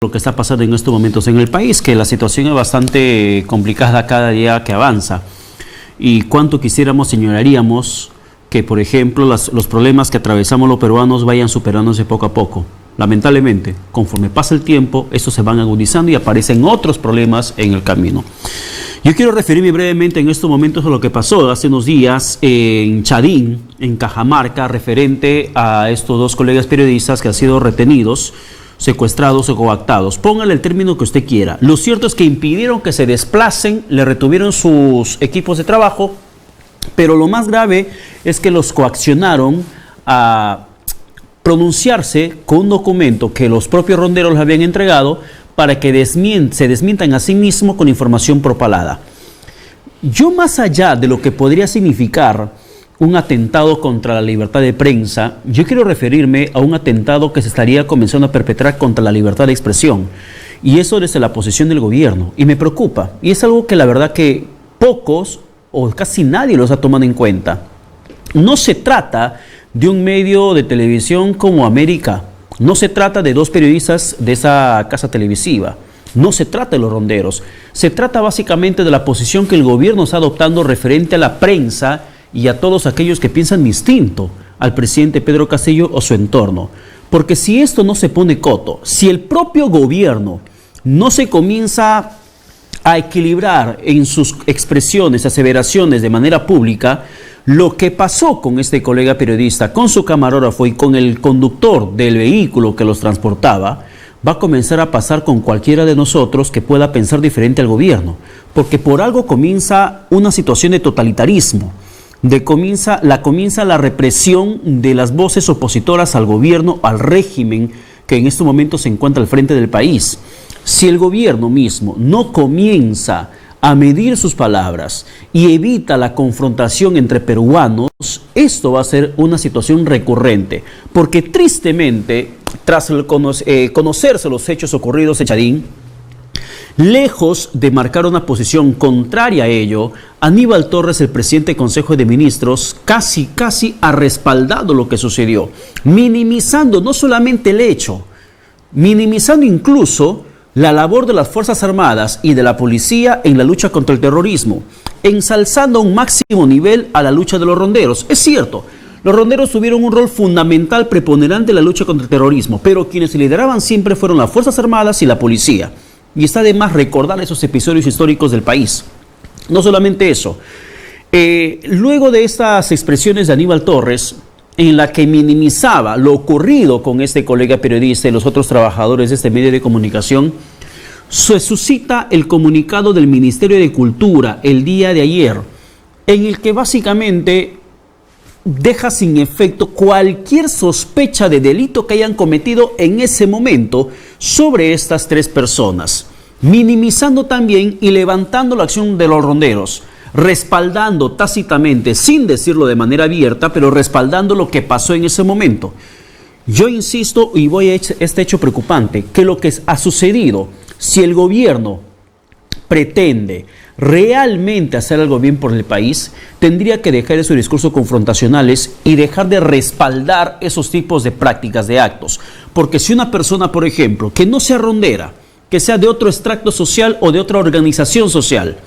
lo que está pasando en estos momentos en el país, que la situación es bastante complicada cada día que avanza. Y cuánto quisiéramos, señalaríamos, que por ejemplo los problemas que atravesamos los peruanos vayan superándose poco a poco. Lamentablemente, conforme pasa el tiempo, estos se van agudizando y aparecen otros problemas en el camino. Yo quiero referirme brevemente en estos momentos a lo que pasó hace unos días en Chadín, en Cajamarca, referente a estos dos colegas periodistas que han sido retenidos, secuestrados o coactados. Póngale el término que usted quiera. Lo cierto es que impidieron que se desplacen, le retuvieron sus equipos de trabajo, pero lo más grave es que los coaccionaron a pronunciarse con un documento que los propios ronderos les habían entregado para que se desmientan a sí mismos con información propalada. Yo, más allá de lo que podría significar un atentado contra la libertad de prensa, yo quiero referirme a un atentado que se estaría comenzando a perpetrar contra la libertad de expresión, y eso desde la posición del gobierno, y me preocupa, y es algo que la verdad que pocos o casi nadie los ha tomado en cuenta. No se trata de un medio de televisión como América, no se trata de dos periodistas de esa casa televisiva, no se trata de los ronderos, se trata básicamente de la posición que el gobierno está adoptando referente a la prensa y a todos aquellos que piensan distinto al presidente Pedro Castillo o su entorno. Porque si esto no se pone coto, si el propio gobierno no se comienza a equilibrar en sus expresiones, aseveraciones de manera pública, lo que pasó con este colega periodista, con su camarógrafo y con el conductor del vehículo que los transportaba, va a comenzar a pasar con cualquiera de nosotros que pueda pensar diferente al gobierno. Porque por algo comienza una situación de totalitarismo. Comienza la represión de las voces opositoras al gobierno, al régimen que en estos momentos se encuentra al frente del país. Si el gobierno mismo no comienza a medir sus palabras y evita la confrontación entre peruanos, esto va a ser una situación recurrente, porque tristemente, tras conocerse los hechos ocurridos en Chadín, lejos de marcar una posición contraria a ello, Aníbal Torres, el presidente del Consejo de Ministros, casi ha respaldado lo que sucedió, minimizando no solamente el hecho, minimizando incluso la labor de las Fuerzas Armadas y de la policía en la lucha contra el terrorismo, ensalzando a un máximo nivel a la lucha de los ronderos. Es cierto, los ronderos tuvieron un rol fundamental, preponderante en la lucha contra el terrorismo, pero quienes lideraban siempre fueron las Fuerzas Armadas y la policía. Y está de más recordar esos episodios históricos del país. No solamente eso. Luego de estas expresiones de Aníbal Torres, en la que minimizaba lo ocurrido con este colega periodista y los otros trabajadores de este medio de comunicación, se suscita el comunicado del Ministerio de Cultura el día de ayer, en el que básicamente deja sin efecto cualquier sospecha de delito que hayan cometido en ese momento sobre estas tres personas, minimizando también y levantando la acción de los ronderos, respaldando tácitamente, sin decirlo de manera abierta, pero respaldando lo que pasó en ese momento. Yo insisto y voy a este hecho preocupante, que lo que ha sucedido, si el gobierno pretende realmente hacer algo bien por el país, tendría que dejar esos discursos confrontacionales y dejar de respaldar esos tipos de prácticas, de actos. Porque si una persona, por ejemplo, que no sea rondera, que sea de otro extracto social o de otra organización social,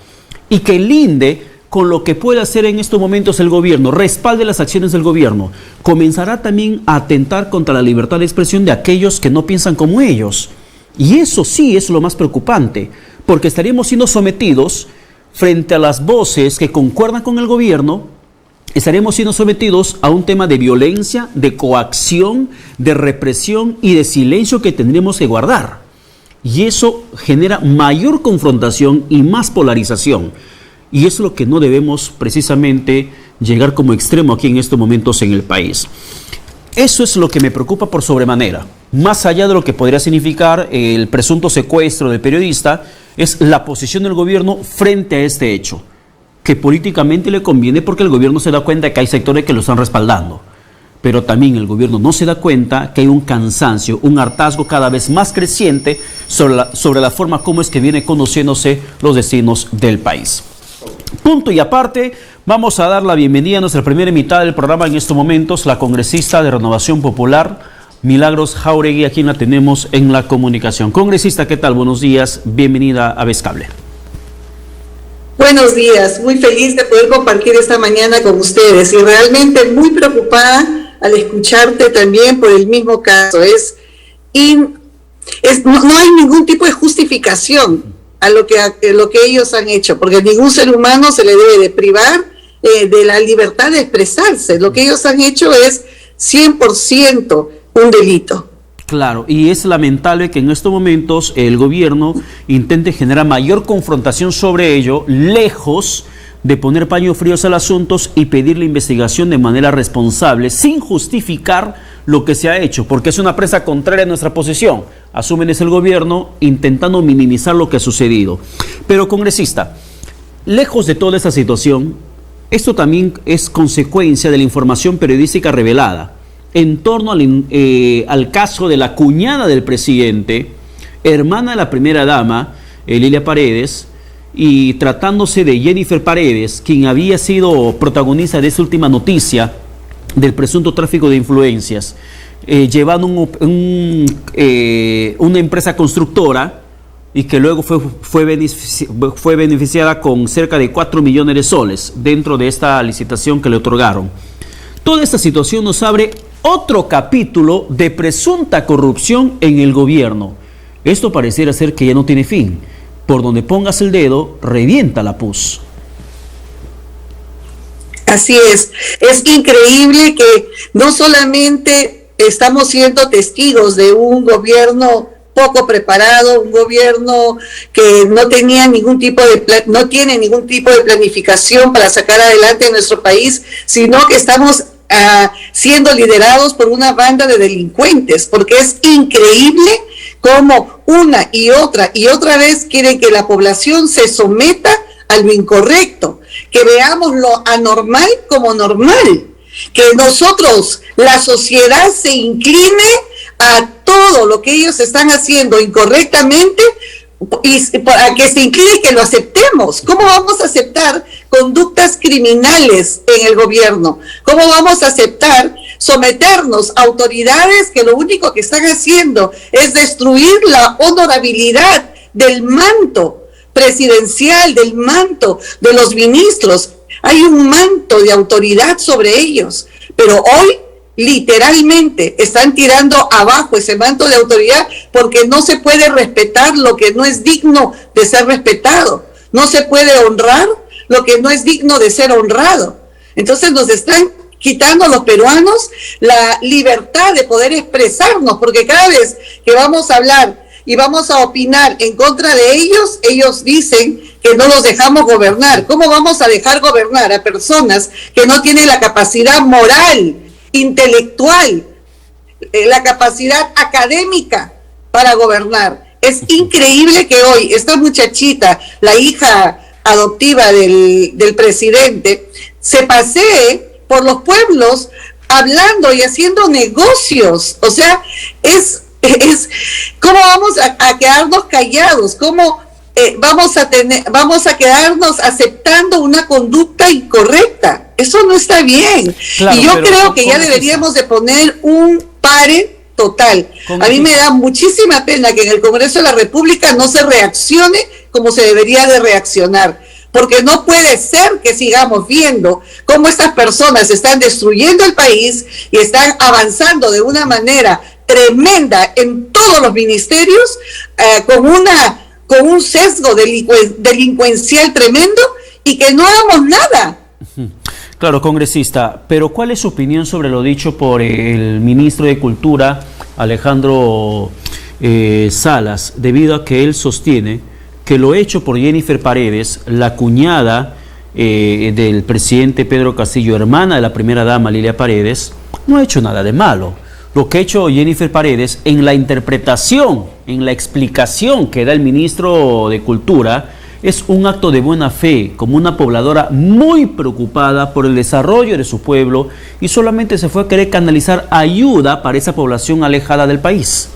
y que linde con lo que puede hacer en estos momentos el gobierno, respalde las acciones del gobierno, comenzará también a atentar contra la libertad de expresión de aquellos que no piensan como ellos. Y eso sí es lo más preocupante, porque estaríamos siendo sometidos frente a las voces que concuerdan con el gobierno, estaremos siendo sometidos a un tema de violencia, de coacción, de represión y de silencio que tendremos que guardar. Y eso genera mayor confrontación y más polarización. Y es lo que no debemos precisamente llegar como extremo aquí en estos momentos en el país. Eso es lo que me preocupa por sobremanera. Más allá de lo que podría significar el presunto secuestro del periodista, es la posición del gobierno frente a este hecho, que políticamente le conviene porque el gobierno se da cuenta de que hay sectores que lo están respaldando. Pero también el gobierno no se da cuenta que hay un cansancio, un hartazgo cada vez más creciente sobre la forma como es que viene conociéndose los destinos del país. Punto y aparte, vamos a dar la bienvenida a nuestra primera invitada del programa en estos momentos, la congresista de Renovación Popular, Milagros Jáuregui, a quien la tenemos en la comunicación. Congresista, ¿qué tal? Buenos días, bienvenida a Vez Cable. Buenos días, muy feliz de poder compartir esta mañana con ustedes y realmente muy preocupada al escucharte también por el mismo caso. No hay ningún tipo de justificación a lo que ellos han hecho, porque a ningún ser humano se le debe de privar de la libertad de expresarse. Lo que ellos han hecho es 100% un delito. Claro, y es lamentable que en estos momentos el gobierno intente generar mayor confrontación sobre ello, lejos de poner paños fríos al asunto y pedir la investigación de manera responsable, sin justificar lo que se ha hecho, porque es una presa contraria a nuestra posición. Asumen es el gobierno intentando minimizar lo que ha sucedido. Pero, congresista, lejos de toda esta situación, esto también es consecuencia de la información periodística revelada en torno al caso de la cuñada del presidente, hermana de la primera dama, Lilia Paredes, y tratándose de Jennifer Paredes, quien había sido protagonista de esta última noticia del presunto tráfico de influencias, llevando una empresa constructora y que luego fue beneficiada con cerca de 4 millones de soles dentro de esta licitación que le otorgaron. Toda esta situación nos abre otro capítulo de presunta corrupción en el gobierno. Esto pareciera ser que ya no tiene fin. Por donde pongas el dedo, revienta la pus. Así es increíble que no solamente estamos siendo testigos de un gobierno poco preparado, un gobierno que no tiene ningún tipo de planificación para sacar adelante nuestro país, sino que estamos siendo liderados por una banda de delincuentes, porque es increíble cómo una y otra vez quieren que la población se someta a lo incorrecto, que veamos lo anormal como normal, que nosotros, la sociedad, se incline a todo lo que ellos están haciendo incorrectamente y para que se incline que lo aceptemos. ¿Cómo vamos a aceptar conductas criminales en el gobierno? ¿Cómo vamos a aceptar someternos a autoridades que lo único que están haciendo es destruir la honorabilidad del manto presidencial, del manto de los ministros? Hay un manto de autoridad sobre ellos, pero hoy literalmente están tirando abajo ese manto de autoridad porque no se puede respetar lo que no es digno de ser respetado, no se puede honrar lo que no es digno de ser honrado. Entonces nos están quitando a los peruanos la libertad de poder expresarnos, porque cada vez que vamos a hablar y vamos a opinar en contra de ellos, ellos dicen que no los dejamos gobernar. ¿Cómo vamos a dejar gobernar a personas que no tienen la capacidad moral, intelectual, la capacidad académica para gobernar? Es increíble que hoy esta muchachita, la hija adoptiva del presidente, se pasee por los pueblos hablando y haciendo negocios. O sea, ¿cómo vamos a quedarnos callados? ¿Cómo vamos a quedarnos aceptando una conducta incorrecta? Eso no está bien. Claro, y yo creo que ya deberíamos de poner un pare total. A mí me da muchísima pena que en el Congreso de la República no se reaccione como se debería de reaccionar, porque no puede ser que sigamos viendo cómo estas personas están destruyendo el país y están avanzando de una manera tremenda en todos los ministerios, con un sesgo delincuencial tremendo, y que no hagamos nada. Claro, congresista, pero ¿cuál es su opinión sobre lo dicho por el ministro de Cultura, Alejandro Salas, debido a que él sostiene que lo hecho por Jennifer Paredes, la cuñada del presidente Pedro Castillo, hermana de la primera dama Lilia Paredes, no ha hecho nada de malo? Lo que ha hecho Jennifer Paredes, en la interpretación, en la explicación que da el ministro de Cultura, es un acto de buena fe, como una pobladora muy preocupada por el desarrollo de su pueblo, y solamente se fue a querer canalizar ayuda para esa población alejada del país.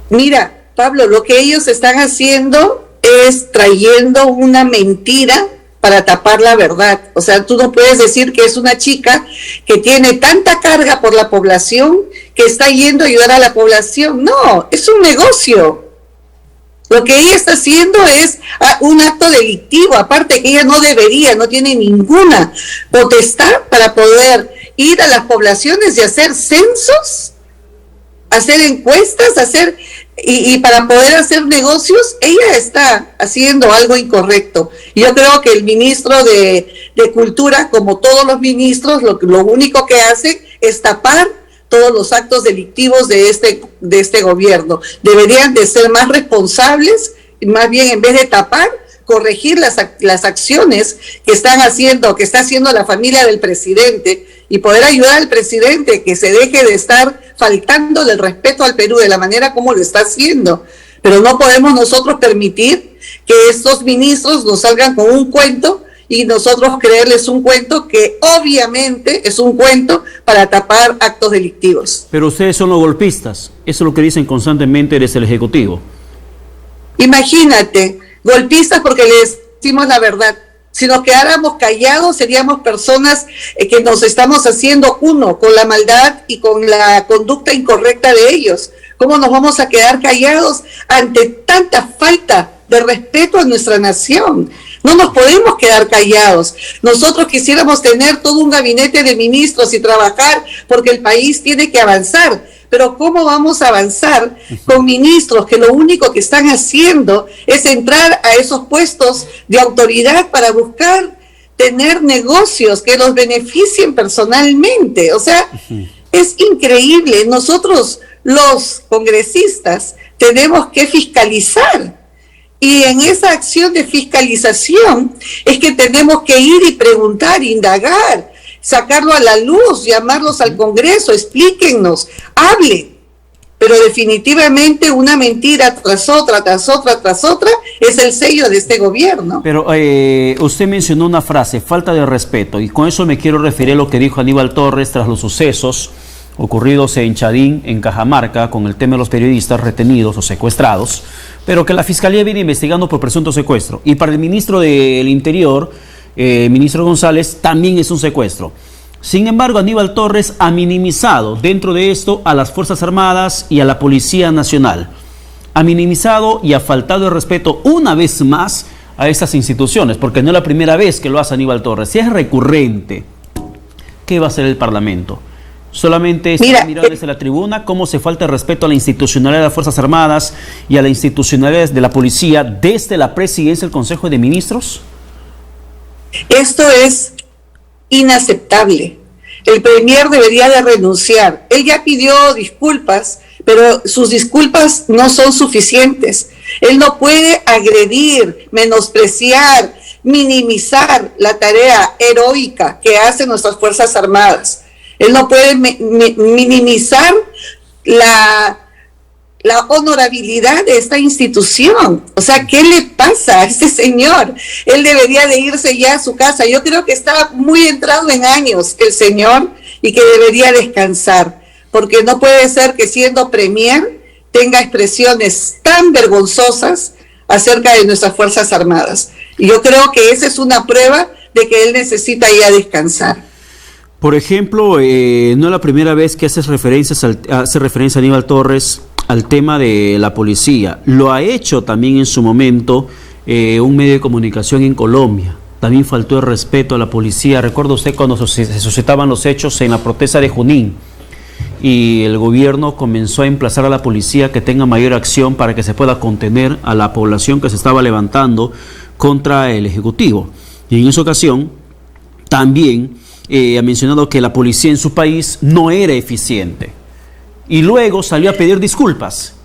Mira, Pablo, lo que ellos están haciendo es trayendo una mentira para tapar la verdad. O sea, tú no puedes decir que es una chica que tiene tanta carga por la población que está yendo a ayudar a la población. No, es un negocio. Lo que ella está haciendo es un acto delictivo, aparte que ella no tiene ninguna potestad para poder ir a las poblaciones y hacer censos, hacer encuestas, y para poder hacer negocios. Ella está haciendo algo incorrecto. Yo creo que el ministro de Cultura, como todos los ministros, lo único que hace es tapar todos los actos delictivos de este gobierno. Deberían de ser más responsables, y más bien en vez de tapar, corregir las acciones que está haciendo la familia del presidente, y poder ayudar al presidente que se deje de estar faltando del respeto al Perú de la manera como lo está haciendo. Pero no podemos nosotros permitir que estos ministros nos salgan con un cuento y nosotros creerles un cuento que obviamente es un cuento para tapar actos delictivos. Pero ustedes son los golpistas, eso es lo que dicen constantemente desde el Ejecutivo. Imagínate, golpistas porque les decimos la verdad. Si nos quedáramos callados, seríamos personas que nos estamos haciendo uno con la maldad y con la conducta incorrecta de ellos. ¿Cómo nos vamos a quedar callados ante tanta falta de respeto a nuestra nación? No nos podemos quedar callados. Nosotros quisiéramos tener todo un gabinete de ministros y trabajar porque el país tiene que avanzar. Pero ¿cómo vamos a avanzar con ministros que lo único que están haciendo es entrar a esos puestos de autoridad para buscar tener negocios que los beneficien personalmente? O sea, es increíble. Nosotros, los congresistas, tenemos que fiscalizar. Y en esa acción de fiscalización es que tenemos que ir y preguntar, indagar, sacarlo a la luz, llamarlos al Congreso, explíquennos, hablen. Pero definitivamente una mentira tras otra es el sello de este gobierno. Pero usted mencionó una frase, falta de respeto, y con eso me quiero referir a lo que dijo Aníbal Torres tras los sucesos ocurridos en Chadín, en Cajamarca, con el tema de los periodistas retenidos o secuestrados, pero que la Fiscalía viene investigando por presunto secuestro. Y para el ministro del Interior, ministro González, también es un secuestro. Sin embargo, Aníbal Torres ha minimizado dentro de esto a las Fuerzas Armadas y a la Policía Nacional. Ha minimizado y ha faltado el respeto una vez más a estas instituciones, porque no es la primera vez que lo hace Aníbal Torres. Si es recurrente, ¿qué va a hacer el Parlamento? Solamente se mira desde la tribuna cómo se falta el respeto a la institucionalidad de las Fuerzas Armadas y a la institucionalidad de la Policía desde la Presidencia del Consejo de Ministros. Esto es inaceptable. El premier debería de renunciar. Él ya pidió disculpas, pero sus disculpas no son suficientes. Él no puede agredir, menospreciar, minimizar la tarea heroica que hacen nuestras Fuerzas Armadas. Él no puede minimizar la honorabilidad de esta institución. O sea, ¿qué le pasa a este señor? Él debería de irse ya a su casa. Yo creo que está muy entrado en años el señor y que debería descansar, porque no puede ser que siendo premier tenga expresiones tan vergonzosas acerca de nuestras Fuerzas Armadas. Y yo creo que esa es una prueba de que él necesita ya descansar. Por ejemplo, no es la primera vez que hace referencia a Aníbal Torres al tema de la policía. Lo ha hecho también en su momento un medio de comunicación en Colombia. También faltó el respeto a la policía. ¿Recuerda usted cuando se suscitaban los hechos en la protesta de Junín? Y el gobierno comenzó a emplazar a la policía que tenga mayor acción para que se pueda contener a la población que se estaba levantando contra el Ejecutivo. Y en esa ocasión también ha mencionado que la policía en su país no era eficiente. Y luego salió a pedir disculpas.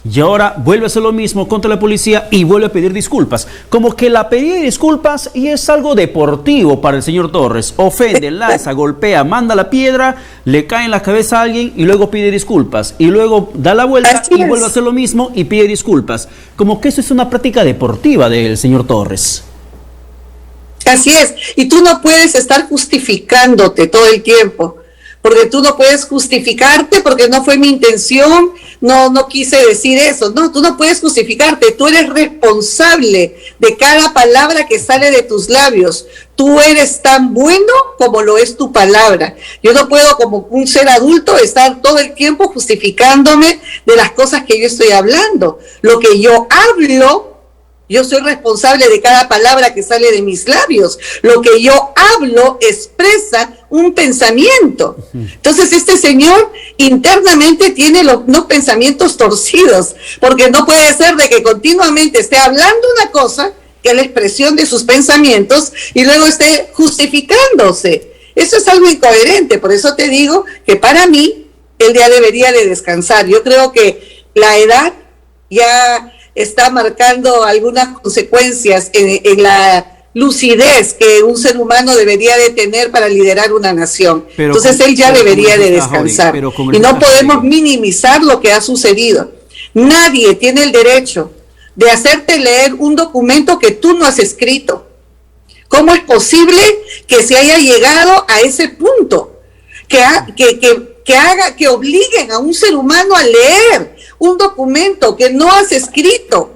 Y ahora vuelve a hacer lo mismo contra la policía y vuelve a pedir disculpas. Como que la pedida de disculpas y es algo deportivo para el señor Torres. Ofende, lanza, golpea, manda la piedra, le cae en la cabeza a alguien y luego pide disculpas. Y luego da la vuelta y vuelve a hacer lo mismo y pide disculpas. Como que eso es una práctica deportiva del señor Torres. Así es. Y tú no puedes estar justificándote todo el tiempo. Porque tú no puedes justificarte porque no fue mi intención, no quise decir eso. No, tú no puedes justificarte. Tú eres responsable de cada palabra que sale de tus labios. Tú eres tan bueno como lo es tu palabra. Yo no puedo, como un ser adulto, estar todo el tiempo justificándome de las cosas que yo estoy hablando. Lo que yo hablo, yo soy responsable de cada palabra que sale de mis labios. Lo que yo hablo expresa un pensamiento. Entonces este señor internamente tiene los pensamientos torcidos, porque no puede ser de que continuamente esté hablando una cosa, que es la expresión de sus pensamientos, y luego esté justificándose. Eso es algo incoherente. Por eso te digo que para mí él ya debería de descansar. Yo creo que la edad ya está marcando algunas consecuencias en la lucidez que un ser humano debería de tener para liderar una nación. Entonces él ya debería de descansar. Y no podemos minimizar lo que ha sucedido. Nadie tiene el derecho de hacerte leer un documento que tú no has escrito. ¿Cómo es posible que se haya llegado a ese punto? Que obliguen a un ser humano a leer un documento que no has escrito.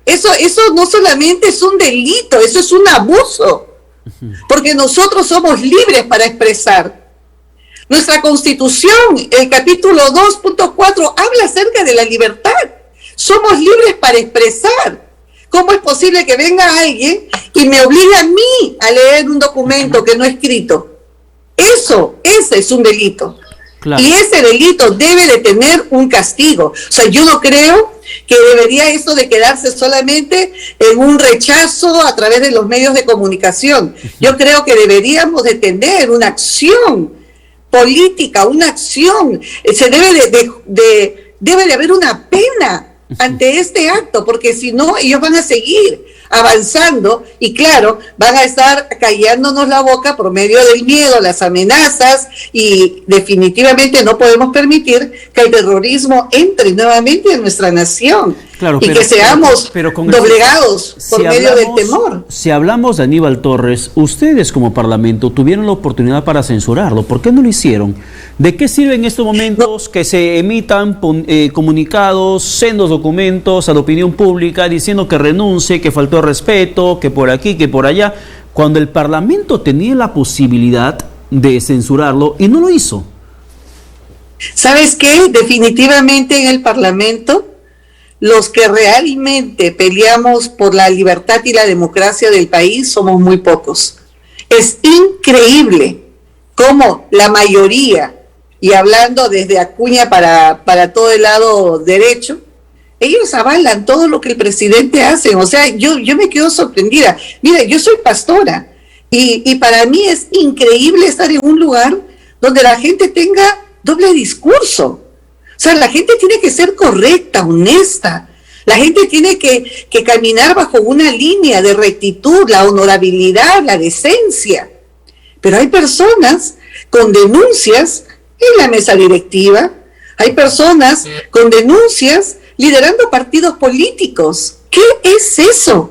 Eso no solamente es un delito, eso es un abuso, porque nosotros somos libres para expresar. Nuestra Constitución, el capítulo 2.4, habla acerca de la libertad. Somos libres para expresar. ¿Cómo es posible que venga alguien y me obligue a mí a leer un documento que no he escrito? Ese es un delito. Claro. Y ese delito debe de tener un castigo. O sea, yo no creo que debería esto de quedarse solamente en un rechazo a través de los medios de comunicación. Yo creo que deberíamos de tener una acción política, una acción. Debe de haber una pena ante este acto, porque si no, ellos van a seguir avanzando y claro, van a estar callándonos la boca por medio del miedo, las amenazas, y definitivamente no podemos permitir que el terrorismo entre nuevamente en nuestra nación. Claro, y que seamos doblegados por medio del temor. Si hablamos de Aníbal Torres, ustedes como Parlamento tuvieron la oportunidad para censurarlo. ¿Por qué no lo hicieron? ¿De qué sirve en estos momentos que se emitan comunicados, sendos documentos a la opinión pública diciendo que renuncie, que faltó respeto, que por aquí, que por allá, cuando el Parlamento tenía la posibilidad de censurarlo y no lo hizo? ¿Sabes qué? Definitivamente en el Parlamento, los que realmente peleamos por la libertad y la democracia del país somos muy pocos. Es increíble cómo la mayoría, y hablando desde Acuña para todo el lado derecho, ellos avalan todo lo que el presidente hace. O sea, yo me quedo sorprendida. Mira, yo soy pastora y para mí es increíble estar en un lugar donde la gente tenga doble discurso. O sea, la gente tiene que ser correcta, honesta. La gente tiene que caminar bajo una línea de rectitud, la honorabilidad, la decencia. Pero hay personas con denuncias en la mesa directiva, hay personas con denuncias liderando partidos políticos. ¿Qué es eso?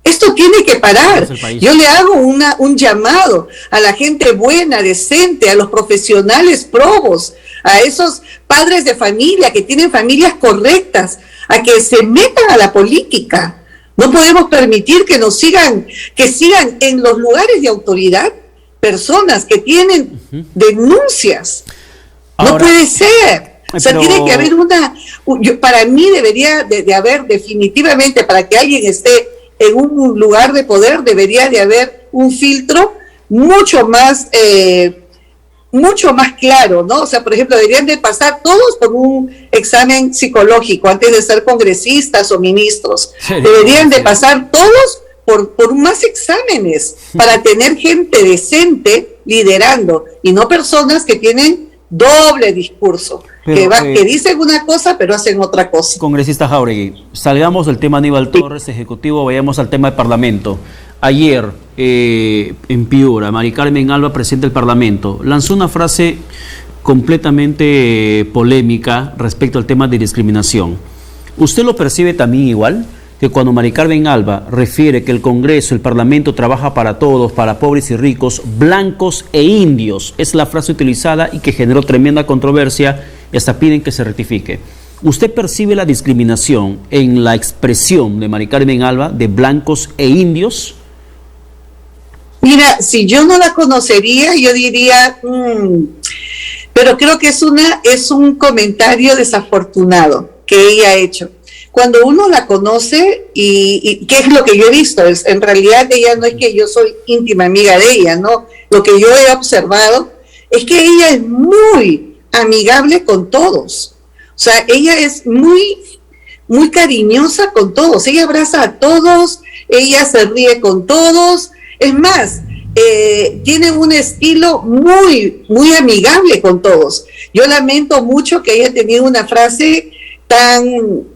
Esto tiene que parar. Yo le hago un llamado a la gente buena, decente, a los profesionales probos, a esos padres de familia que tienen familias correctas, a que se metan a la política. No podemos permitir que sigan en los lugares de autoridad personas que tienen denuncias. Ahora, no puede ser. O sea, tiene que haber para mí debería de haber definitivamente, para que alguien esté en un lugar de poder, debería de haber un filtro mucho más claro, ¿no? O sea, por ejemplo, deberían de pasar todos por un examen psicológico antes de ser congresistas o ministros. Deberían de pasar todos por más exámenes para tener gente decente liderando y no personas que tienen doble discurso, que dicen una cosa pero hacen otra cosa. Congresista Jáuregui, salgamos del tema Aníbal Torres, ejecutivo, vayamos al tema del Parlamento. Ayer, en Piura, Mari Carmen Alba, presidente del Parlamento, lanzó una frase completamente polémica respecto al tema de discriminación. ¿Usted lo percibe también igual? Que cuando Mari Carmen Alba refiere que el Congreso, el Parlamento trabaja para todos, para pobres y ricos, blancos e indios, es la frase utilizada y que generó tremenda controversia y hasta piden que se rectifique. ¿Usted percibe la discriminación en la expresión de Mari Carmen Alba de blancos e indios? Mira, si yo no la conocería, yo diría, pero creo que es un comentario desafortunado que ella ha hecho. Cuando uno la conoce, y ¿qué es lo que yo he visto? En realidad ella no es que yo soy íntima amiga de ella, ¿no? Lo que yo he observado es que ella es muy amigable con todos. O sea, ella es muy, muy cariñosa con todos. Ella abraza a todos, ella se ríe con todos. Es más, tiene un estilo muy, muy amigable con todos. Yo lamento mucho que haya tenido una frase tan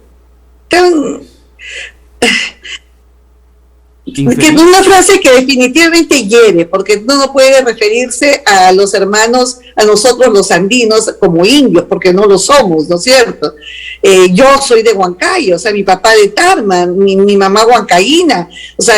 que una frase que definitivamente hiere, porque no puede referirse a los hermanos, a nosotros los andinos como indios, porque no lo somos, ¿no es cierto? Yo soy de Huancayo, o sea, mi papá de Tarma, mi mamá huancaína, o sea,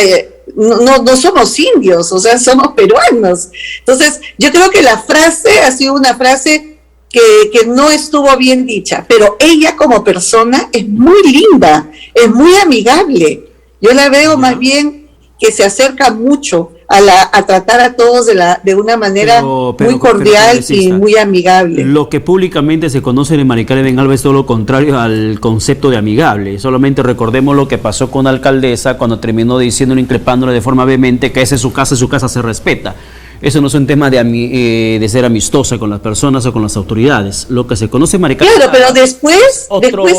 no somos indios, o sea, somos peruanos. Entonces, yo creo que la frase ha sido una frase que no estuvo bien dicha, pero ella como persona es muy linda, es muy amigable. Yo la veo más bien que se acerca mucho a tratar a todos de una manera muy cordial y muy amigable. Lo que públicamente se conoce de Mari Carmen Alba es todo lo contrario al concepto de amigable. Solamente recordemos lo que pasó con la alcaldesa cuando terminó diciendo, increpándole de forma vehemente que esa es su casa se respeta. Eso no es un tema de ser amistosa con las personas o con las autoridades. Lo que se conoce Mari Carmen Alba. Claro, pero después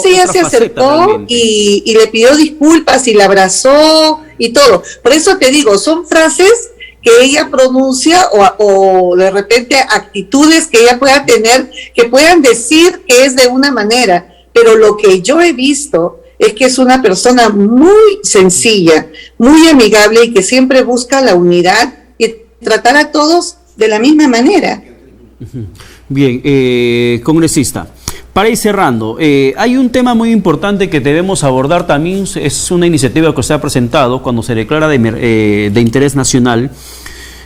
ella se acercó y le pidió disculpas y la abrazó y todo. Por eso te digo, son frases que ella pronuncia o de repente actitudes que ella pueda tener, que puedan decir que es de una manera. Pero lo que yo he visto es que es una persona muy sencilla, muy amigable y que siempre busca la unidad y tratar a todos de la misma manera. Bien, congresista, para ir cerrando, hay un tema muy importante que debemos abordar también, es una iniciativa que se ha presentado cuando se declara de interés nacional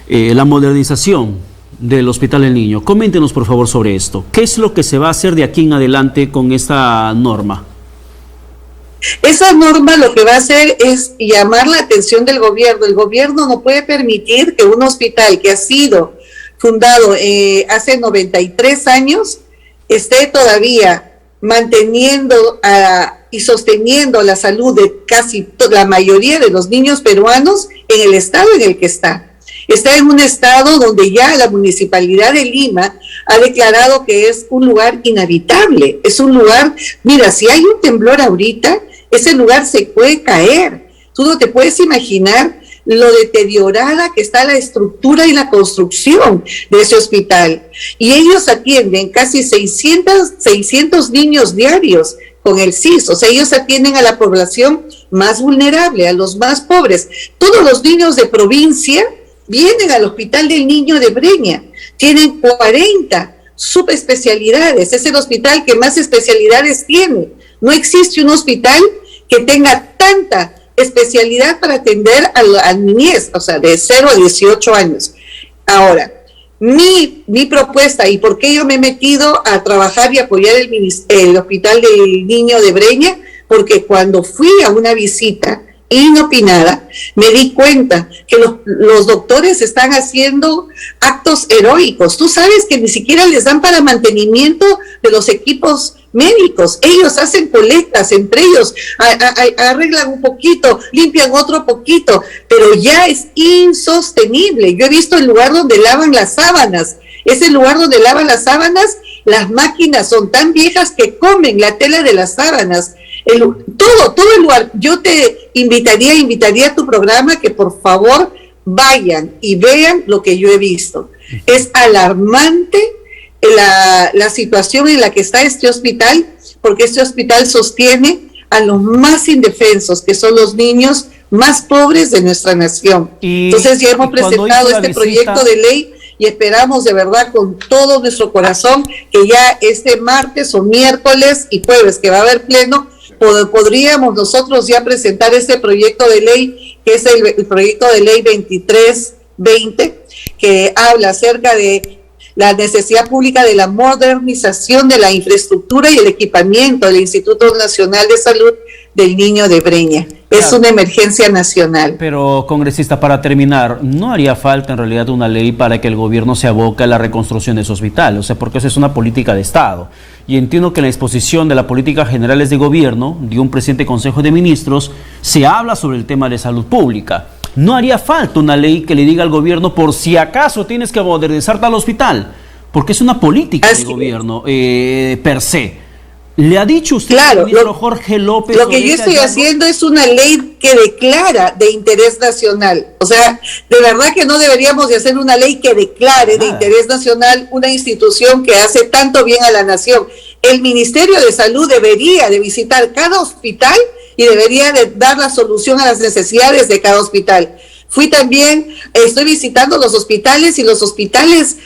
la modernización del Hospital del Niño. Coméntenos por favor sobre esto. ¿Qué es lo que se va a hacer de aquí en adelante con esta norma? Esa norma lo que va a hacer es llamar la atención del gobierno. El gobierno no puede permitir que un hospital que ha sido fundado hace 93 años esté todavía manteniendo y sosteniendo la salud de casi la mayoría de los niños peruanos en el estado en el que está. Está en un estado donde ya la Municipalidad de Lima ha declarado que es un lugar inhabitable. Es un lugar, mira, si hay un temblor ahorita, ese lugar se puede caer. Tú no te puedes imaginar lo deteriorada que está la estructura y la construcción de ese hospital. Y ellos atienden casi 600 niños diarios con el CIS. O sea, ellos atienden a la población más vulnerable, a los más pobres. Todos los niños de provincia vienen al Hospital del Niño de Breña. Tienen 40 subespecialidades. Es el hospital que más especialidades tiene. No existe un hospital que tenga tanta especialidad para atender a niñez, o sea, de 0 a 18 años. Ahora, mi propuesta y por qué yo me he metido a trabajar y apoyar el Hospital del Niño de Breña, porque cuando fui a una visita inopinada, me di cuenta que los doctores están haciendo actos heroicos. Tú sabes que ni siquiera les dan para mantenimiento de los equipos médicos. Ellos hacen colectas entre ellos, arreglan un poquito, limpian otro poquito, pero ya es insostenible. Yo he visto el lugar donde lavan las sábanas. Ese lugar donde lavan las sábanas, las máquinas son tan viejas que comen la tela de las sábanas. Todo el lugar. Yo te invitaría a tu programa que por favor vayan y vean lo que yo he visto. Es alarmante la situación en la que está este hospital, porque este hospital sostiene a los más indefensos, que son los niños más pobres de nuestra nación. Entonces ya hemos presentado este proyecto de ley y esperamos de verdad con todo nuestro corazón que ya este martes o miércoles y jueves, que va a haber pleno, podríamos nosotros ya presentar este proyecto de ley, que es el proyecto de ley 2320, que habla acerca de la necesidad pública de la modernización de la infraestructura y el equipamiento del Instituto Nacional de Salud del Niño de Breña. Es una emergencia nacional. Pero, congresista, para terminar, ¿no haría falta en realidad una ley para que el gobierno se aboque a la reconstrucción de ese hospital? O sea, porque esa es una política de Estado. Y entiendo que en la exposición de la política generales de gobierno de un presidente Consejo de Ministros se habla sobre el tema de salud pública. ¿No haría falta una ley que le diga al gobierno por si acaso tienes que modernizar tal hospital? Porque es una política de gobierno per se. ¿Le ha dicho usted al ministro Jorge López? Lo que yo estoy haciendo es una ley que declara de interés nacional. O sea, de verdad que no deberíamos de hacer una ley que declare de interés nacional una institución que hace tanto bien a la nación. El Ministerio de Salud debería de visitar cada hospital y debería de dar la solución a las necesidades de cada hospital. Estoy visitando los hospitales y los hospitales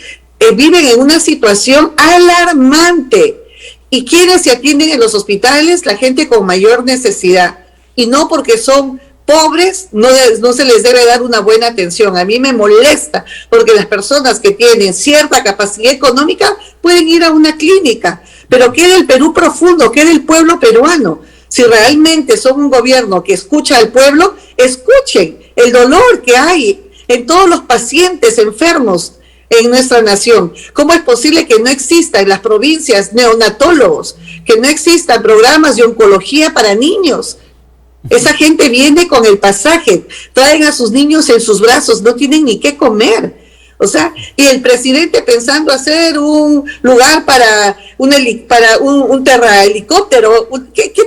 viven en una situación alarmante. ¿Y quiénes se atienden en los hospitales? La gente con mayor necesidad. Y no porque son pobres, no se les debe dar una buena atención. A mí me molesta porque las personas que tienen cierta capacidad económica pueden ir a una clínica. Pero ¿qué del Perú profundo? ¿Qué del pueblo peruano? Si realmente son un gobierno que escucha al pueblo, escuchen el dolor que hay en todos los pacientes enfermos en nuestra nación. ¿Cómo es posible que no exista en las provincias neonatólogos, que no existan programas de oncología para niños? Esa gente viene con el pasaje, traen a sus niños en sus brazos, no tienen ni qué comer. O sea, y el presidente pensando hacer un lugar para un terrahelicóptero,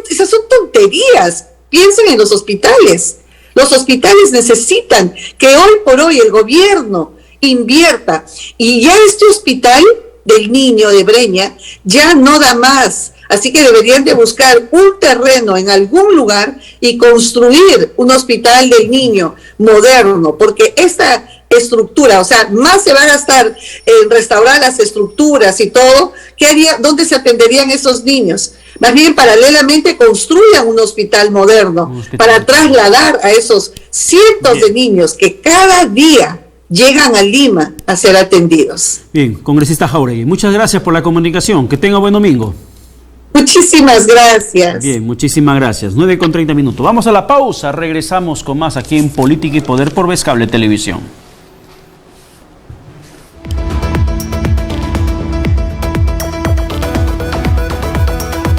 esas son tonterías. Piensen en los hospitales. Los hospitales necesitan que hoy por hoy el gobierno invierta, y ya este hospital del Niño de Breña ya no da más, así que deberían de buscar un terreno en algún lugar y construir un hospital del niño moderno, porque esta estructura, o sea, más se va a gastar en restaurar las estructuras y todo, ¿dónde se atenderían esos niños? Más bien, paralelamente, construyan un hospital moderno para trasladar a esos cientos de niños que cada día llegan a Lima a ser atendidos. Bien, congresista Jáuregui, muchas gracias por la comunicación. Que tenga buen domingo. Muchísimas gracias. Bien, muchísimas gracias. 9:30. Vamos a la pausa. Regresamos con más aquí en Política y Poder por Vez Cable Televisión.